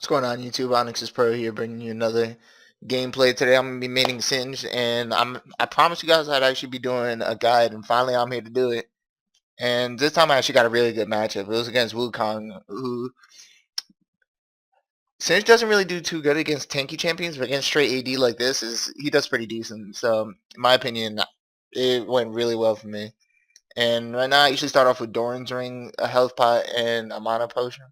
What's going on YouTube? Onyx is Pro here, bringing you another gameplay. Today I'm gonna be maining Singe, and I promised you guys I'd actually be doing a guide, and finally I'm here to do it. And this time I actually got a really good matchup. It was against Wukong, who Singe doesn't really do too good against tanky champions, but against straight AD like this he does pretty decent. So in my opinion, it went really well for me. And right now I usually start off with Doran's Ring, a health pot, and a mana potion.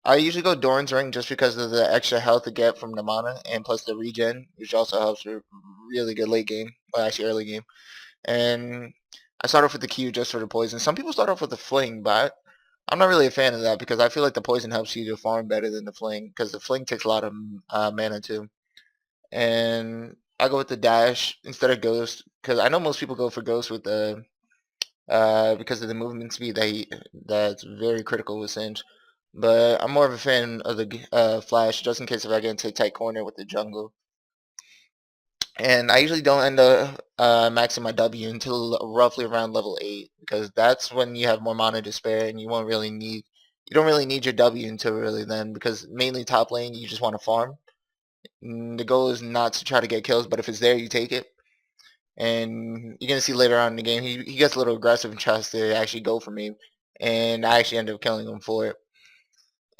I usually go Doran's Ring just because of the extra health to get from the mana and plus the regen, which also helps for really good late game, well actually early game. And I start off with the Q just for the poison. Some people start off with the Fling, but I'm not really a fan of that because I feel like the poison helps you to farm better than the Fling because the Fling takes a lot of mana too. And I go with the dash instead of Ghost because I know most people go for Ghost with the because of the movement speed that's very critical with Singe. But I'm more of a fan of the Flash, just in case if I get into a tight corner with the jungle. And I usually don't end up maxing my W until roughly around level 8, because that's when you have more mana to spare, and you don't really need your W until really then, because mainly top lane you just want to farm. The goal is not to try to get kills, but if it's there, you take it. And you're gonna see later on in the game, he gets a little aggressive and tries to actually go for me, and I actually end up killing him for it.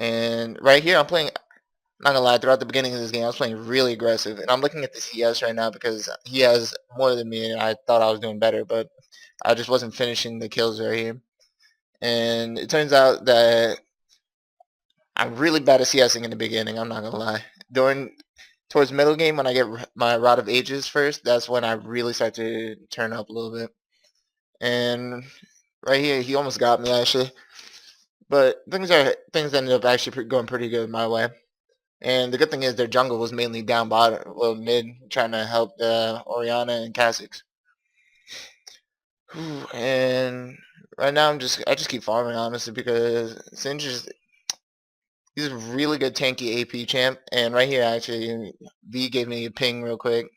And right here, I'm playing. Not gonna lie, throughout the beginning of this game, I was playing really aggressive, and I'm looking at the CS right now because he has more than me, and I thought I was doing better, but I just wasn't finishing the kills right here. And it turns out that I'm really bad at CSing in the beginning. I'm not gonna lie. Towards middle game, when I get my Rod of Ages first, that's when I really start to turn up a little bit. And right here, he almost got me actually, but things ended up actually going pretty good my way. And the good thing is their jungle was mainly down bottom, well mid, trying to help the Oriana and Kha'Zix. And right now I just keep farming honestly because Singe he's a really good tanky AP champ. And right here actually V gave me a ping real quick,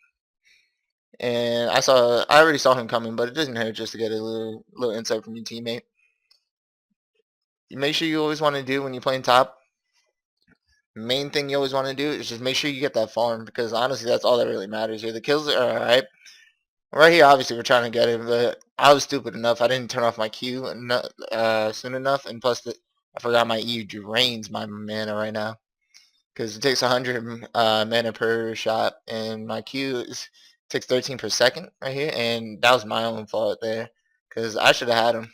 and I already saw him coming, but it doesn't hurt just to get a little insight from your teammate. You make sure you always want to do when you're playing top. Main thing you always want to do is just make sure you get that farm, because honestly that's all that really matters here. The kills are alright. Right here, obviously, we're trying to get him, but I was stupid enough. I didn't turn off my Q soon enough, and plus, I forgot my E drains my mana right now, because it takes 100 mana per shot, and my takes 13 per second right here, and that was my own fault there, because I should have had him.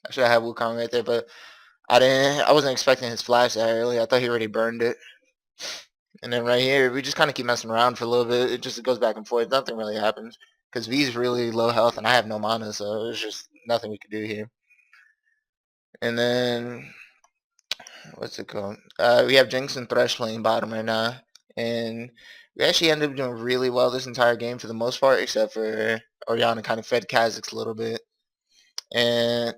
I should have had Wukong right there, but I didn't. I wasn't expecting his flash that early. I thought he already burned it. And then right here, we just kind of keep messing around for a little bit. It goes back and forth. Nothing really happens because V's really low health and I have no mana, so there's just nothing we could do here. And then what's it called? We have Jinx and Thresh playing bottom right now, and we actually ended up doing really well this entire game for the most part, except for Oriana kind of fed Kha'Zix a little bit. And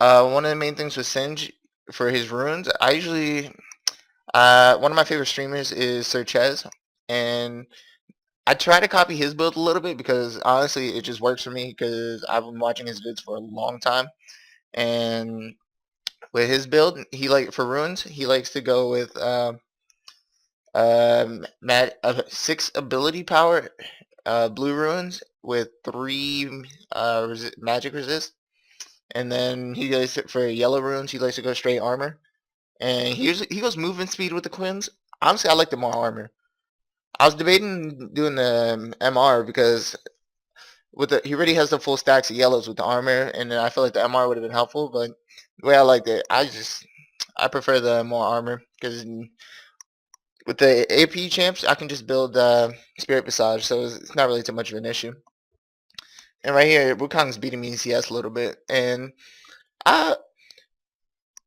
one of the main things with Singe for his runes, I usually one of my favorite streamers is Sir Ches, and I try to copy his build a little bit because honestly it just works for me because I've been watching his vids for a long time. And with his build, for runes, he likes to go with 6 ability power blue runes with 3 magic resist. And then he goes for yellow runes, he likes to go straight armor. And he goes movement speed with the Quins. Honestly, I like the more armor. I was debating doing the MR because he already has the full stacks of yellows with the armor, and then I feel like the MR would have been helpful. But the way I liked it, I prefer the more armor because with the AP champs, I can just build Spirit Visage, so it's not really too much of an issue. And right here, Wukong's beating me in CS a little bit, and I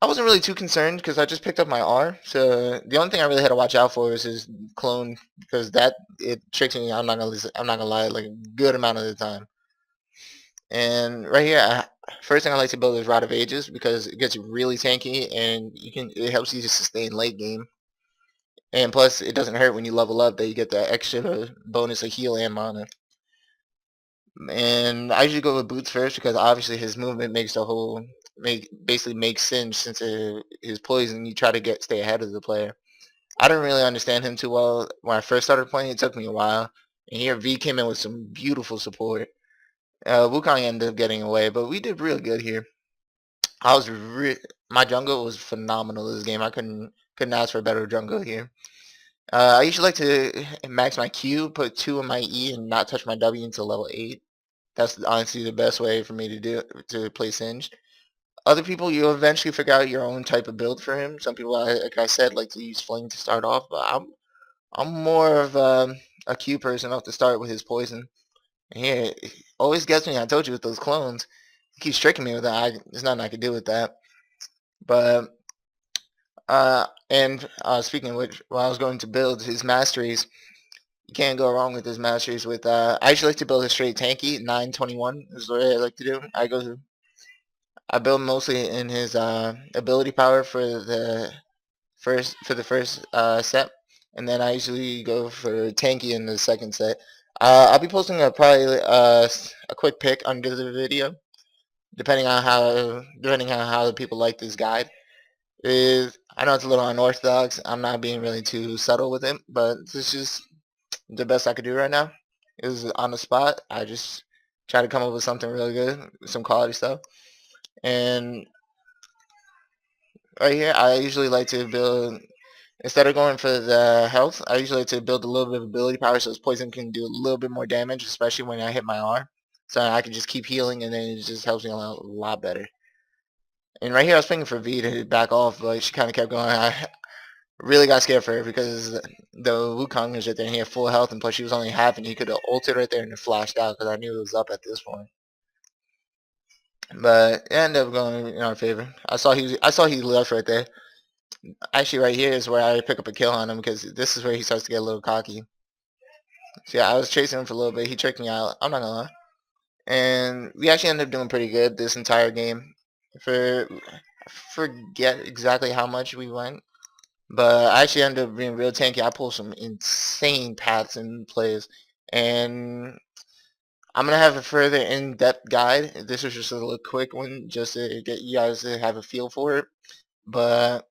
I wasn't really too concerned because I just picked up my R. So the only thing I really had to watch out for is his clone because it tricks me. I'm not gonna lie, like a good amount of the time. And right here, first thing I like to build is Rod of Ages because it gets really tanky and it helps you to sustain late game. And plus, it doesn't hurt when you level up that you get that extra bonus of heal and mana. And I usually go with Boots first because obviously his movement basically makes Singe since his poison. You try to stay ahead of the player. I didn't really understand him too well when I first started playing. It took me a while. And here V came in with some beautiful support. Wukong ended up getting away, but we did real good here. I was my jungle was phenomenal this game. I couldn't ask for a better jungle here. I usually like to max my Q, put 2 in my E, and not touch my W until level 8. That's honestly the best way for me to play Singed. Other people, you'll eventually figure out your own type of build for him. Some people, like I said, like to use Fling to start off, but I'm more of a Q person off the start with his poison. And here, it always gets me. I told you with those clones, he keeps tricking me with that. There's nothing I can do with that. But speaking of which, while I was going to build his masteries, you can't go wrong with his masteries. With I usually like to build a straight tanky 921 is what I like to do. I build mostly in his ability power for the first set, and then I usually go for tanky in the second set. I'll be posting probably a quick pic under the video, depending on how the people like this guide. I know it's a little unorthodox. I'm not being really too subtle with it, but this is the best I could do right now. It was on the spot. I just try to come up with something really good, some quality stuff. And right here, I usually like to build, instead of going for the health, I usually like to build a little bit of ability power so his poison can do a little bit more damage, especially when I hit my R. So I can just keep healing, and then it just helps me a lot better. And right here, I was thinking for V to back off, but she kind of kept going. I really got scared for her because the Wukong was right there and he had full health, and plus she was only half, and he could have ulted right there and flashed out because I knew it was up at this point. But it ended up going in our favor. I saw he left right there. Actually, right here is where I pick up a kill on him because this is where he starts to get a little cocky. So yeah, I was chasing him for a little bit. He tricked me out. I'm not gonna lie. And we actually ended up doing pretty good this entire game. I forget exactly how much we went, but I actually ended up being real tanky. I pulled some insane paths and plays, and I'm gonna have a further in-depth guide. This was just a little quick one, just to get you guys to have a feel for it. But